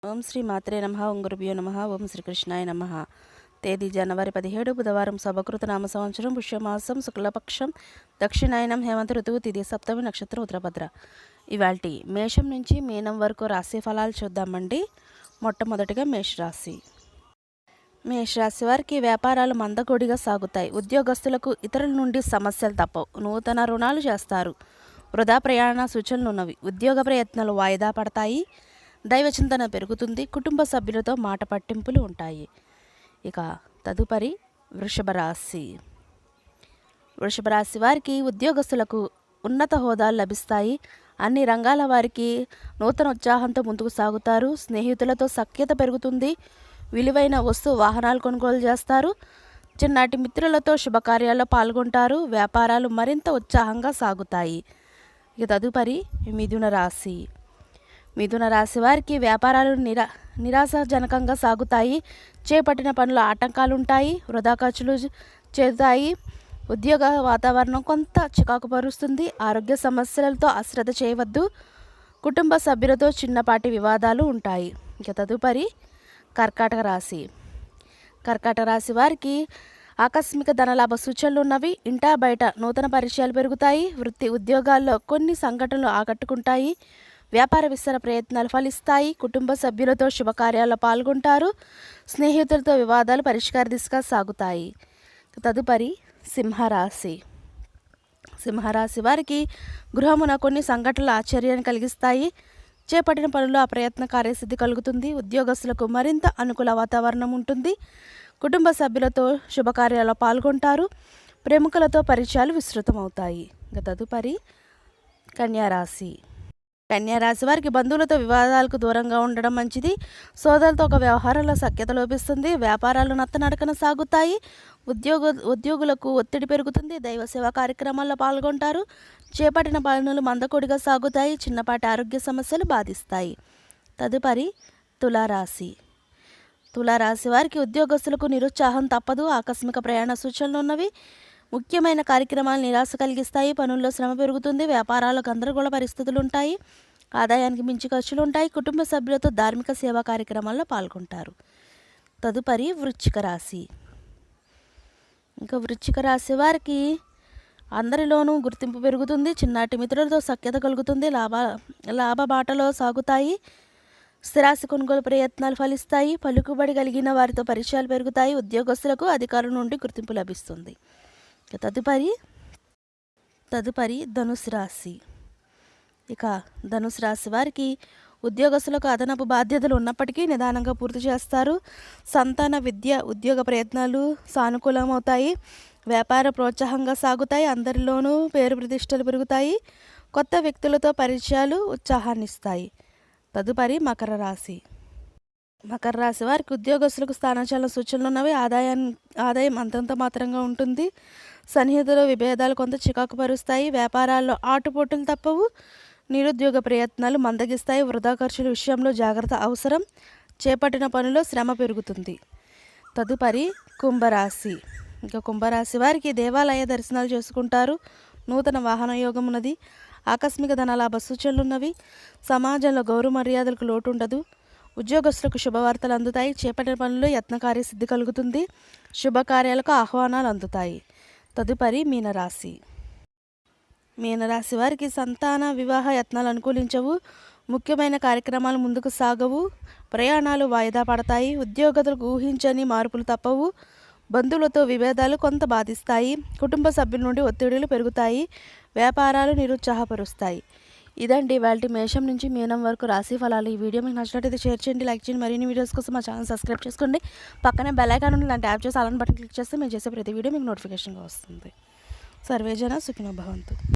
ఓం శ్రీ మాత్రే నమః. ఓం గురుభ్యో నమః. ఓం శ్రీకృష్ణాయ నమః. తేదీ జనవరి 17 బుధవారం. శుభకృత నామ సంవత్సరం పుష్యమాసం శుక్లపక్షం దక్షిణాయనం హేమంత ఋతువు తిథి సప్తమి నక్షత్రం ఉత్తరభద్ర. ఇవాల్టి మేషం నుంచి మీనం వరకు రాశి ఫలాలు చూద్దామండి. మొట్టమొదటిగా మేషరాశి. మేషరాశి వారికి వ్యాపారాలు మందకొడిగా సాగుతాయి. ఉద్యోగస్తులకు ఇతరుల నుండి సమస్యలు తప్పవు. నూతన రుణాలు చేస్తారు. వృధా ప్రయాణ సూచనలు ఉన్నవి. ఉద్యోగ ప్రయత్నాలు వాయిదా పడతాయి. దైవచింతన పెరుగుతుంది. కుటుంబ సభ్యులతో మాట పట్టింపులు ఉంటాయి. ఇక తదుపరి వృషభ రాశి. వృషభ రాశి వారికి ఉద్యోగస్తులకు ఉన్నత హోదాలు లభిస్తాయి. అన్ని రంగాల వారికి నూతన ఉత్సాహంతో ముందుకు సాగుతారు. స్నేహితులతో సఖ్యత పెరుగుతుంది. విలువైన వాహనాలు కొనుగోలు చేస్తారు. చిన్నటి మిత్రులతో శుభకార్యాల్లో పాల్గొంటారు. వ్యాపారాలు మరింత ఉత్సాహంగా సాగుతాయి. ఇక తదుపరి మిథున రాశి. మిథున రాశి వారికి వ్యాపారాలు నిరాశాజనకంగా సాగుతాయి. చేపట్టిన పనులు ఆటంకాలు ఉంటాయి. వృధా ఖర్చులు చేస్తాయి. ఉద్యోగ వాతావరణం కొంత చికాకు పరుస్తుంది. ఆరోగ్య సమస్యలతో అశ్రద్ధ చేయవద్దు. కుటుంబ సభ్యులతో చిన్నపాటి వివాదాలు ఉంటాయి. ఇక తదుపరి కర్కాటక రాశి. కర్కాటక రాశి వారికి ఆకస్మిక ధనలాభ సూచనలు ఉన్నవి. ఇంటా బయట నూతన పరిచయాలు పెరుగుతాయి. వృత్తి ఉద్యోగాల్లో కొన్ని సంఘటనలు ఆకట్టుకుంటాయి. వ్యాపార విస్తరణ ప్రయత్నాలు ఫలిస్తాయి. కుటుంబ సభ్యులతో శుభకార్యాల్లో పాల్గొంటారు. స్నేహితులతో వివాదాలు పరిష్కార దిశగా సాగుతాయి. తదుపరి సింహరాశి. సింహరాశి వారికి గృహమున కొన్ని సంఘటనలు ఆశ్చర్యాన్ని కలిగిస్తాయి. చేపట్టిన పనుల్లో ఆ ప్రయత్న కార్యసిద్ధి కలుగుతుంది. ఉద్యోగస్తులకు మరింత అనుకూల వాతావరణం ఉంటుంది. కుటుంబ సభ్యులతో శుభకార్యాల్లో పాల్గొంటారు. ప్రముఖులతో పరిచయాలు విస్తృతమవుతాయి. తదుపరి కన్యారాశి. కన్యారాశి వారికి బంధువులతో వివాదాలకు దూరంగా ఉండడం మంచిది. సోదరులతో ఒక వ్యవహారంలో సఖ్యత లోపిస్తుంది. వ్యాపారాలు నత్తనడకన సాగుతాయి. ఉద్యోగులకు ఒత్తిడి పెరుగుతుంది. దైవ సేవా కార్యక్రమాల్లో పాల్గొంటారు. చేపట్టిన పనులు మందకొడిగా సాగుతాయి. చిన్నపాటి ఆరోగ్య సమస్యలు బాధిస్తాయి. తదుపరి తులారాశి. తులారాశి వారికి ఉద్యోగస్తులకు నిరుత్సాహం తప్పదు. ఆకస్మిక ప్రయాణ సూచనలు ఉన్నవి. ముఖ్యమైన కార్యక్రమాలు నిరాశ కలిగిస్తాయి. పనుల్లో శ్రమ పెరుగుతుంది. వ్యాపారాల్లో గందరగోళ పరిస్థితులు ఉంటాయి. ఆదాయానికి మించి ఖర్చులు ఉంటాయి. కుటుంబ సభ్యులతో ధార్మిక సేవా కార్యక్రమాల్లో పాల్గొంటారు. తదుపరి వృశ్చిక రాశి. ఇంకా వృశ్చిక రాశి వారికి అందరిలోనూ గుర్తింపు పెరుగుతుంది. చిన్నటి మిత్రులతో సఖ్యత కలుగుతుంది. లాభ బాటలో సాగుతాయి. స్థిరాస్తి కొనుగోలు ప్రయత్నాలు ఫలిస్తాయి. పలుకుబడి కలిగిన వారితో పరిచయాలు పెరుగుతాయి. ఉద్యోగస్తులకు అధికారుల నుండి గుర్తింపు లభిస్తుంది. తదుపరి ధనుసు రాశి. ఇక ధనుసు రాశి వారికి ఉద్యోగస్తులకు అదనపు బాధ్యతలు ఉన్నప్పటికీ నిదానంగా పూర్తి చేస్తారు. సంతాన విద్య ఉద్యోగ ప్రయత్నాలు సానుకూలమవుతాయి. వ్యాపార ప్రోత్సాహంగా సాగుతాయి. అందరిలోనూ పేరు ప్రతిష్టలు పెరుగుతాయి. కొత్త వ్యక్తులతో పరిచయాలు ఉత్సాహాన్ని ఇస్తాయి. తదుపరి మకర రాశి. మకర రాశి వారికి ఉద్యోగస్తులకు స్థానచలన సూచనలు ఉన్నవి. ఆదాయం అంతంత మాత్రంగా ఉంటుంది. సన్నిహితుల విభేదాలు కొంత చికాకు పరుస్తాయి. వ్యాపారాల్లో ఆటుపోటులు తప్పవు. నిరుద్యోగ ప్రయత్నాలు మందగిస్తాయి. వృధా ఖర్చుల విషయంలో జాగ్రత్త అవసరం. చేపట్టిన పనిలో శ్రమ పెరుగుతుంది. తదుపరి కుంభరాశి. ఇంకా కుంభరాశి వారికి దేవాలయ దర్శనాలు చేసుకుంటారు. నూతన వాహన యోగం ఉన్నది. ఆకస్మిక ధనలాభ సూచనలు ఉన్నవి. సమాజంలో గౌరవ మర్యాదలకు లోటు ఉండదు. ఉద్యోగస్తులకు శుభవార్తలు అందుతాయి. చేపట్టిన పనుల్లో యత్నకార్య సిద్ధి కలుగుతుంది. శుభకార్యాలకు ఆహ్వానాలు అందుతాయి. తదుపరి మీనరాశి. మీనరాశి వారికి సంతాన వివాహ యత్నాలు అనుకూలించవు. ముఖ్యమైన కార్యక్రమాలు ముందుకు సాగవు. ప్రయాణాలు వాయిదా పడతాయి. ఉద్యోగస్తులకు ఊహించని మార్పులు తప్పవు. బంధువులతో విభేదాలు కొంత బాధిస్తాయి. కుటుంబ సభ్యుల నుండి ఒత్తిడులు పెరుగుతాయి. వ్యాపారాలు నిరుత్సాహపరుస్తాయి. ఇదండి వాళ్ళ మేషం నుంచి మీనం వరకు రాశి ఫలాలు. ఈ వీడియో మీకు నచ్చినట్లయితే షేర్ చేయండి, లైక్ చేయండి. మరిన్ని వీడియోస్ కోసం మా ఛానల్ సబ్స్క్రైబ్ చేసుకోండి. పక్కనే బెల్ ఐకాన్ ఉంటుంది, దాన్ని ట్యాప్ చేసి అలాంటి బటన్ క్లిక్ చేస్తే మేము చేసే ప్రతి వీడియో మీకు నోటిఫికేషన్గా వస్తుంది. సర్వేజన సుఖినో భవంతు.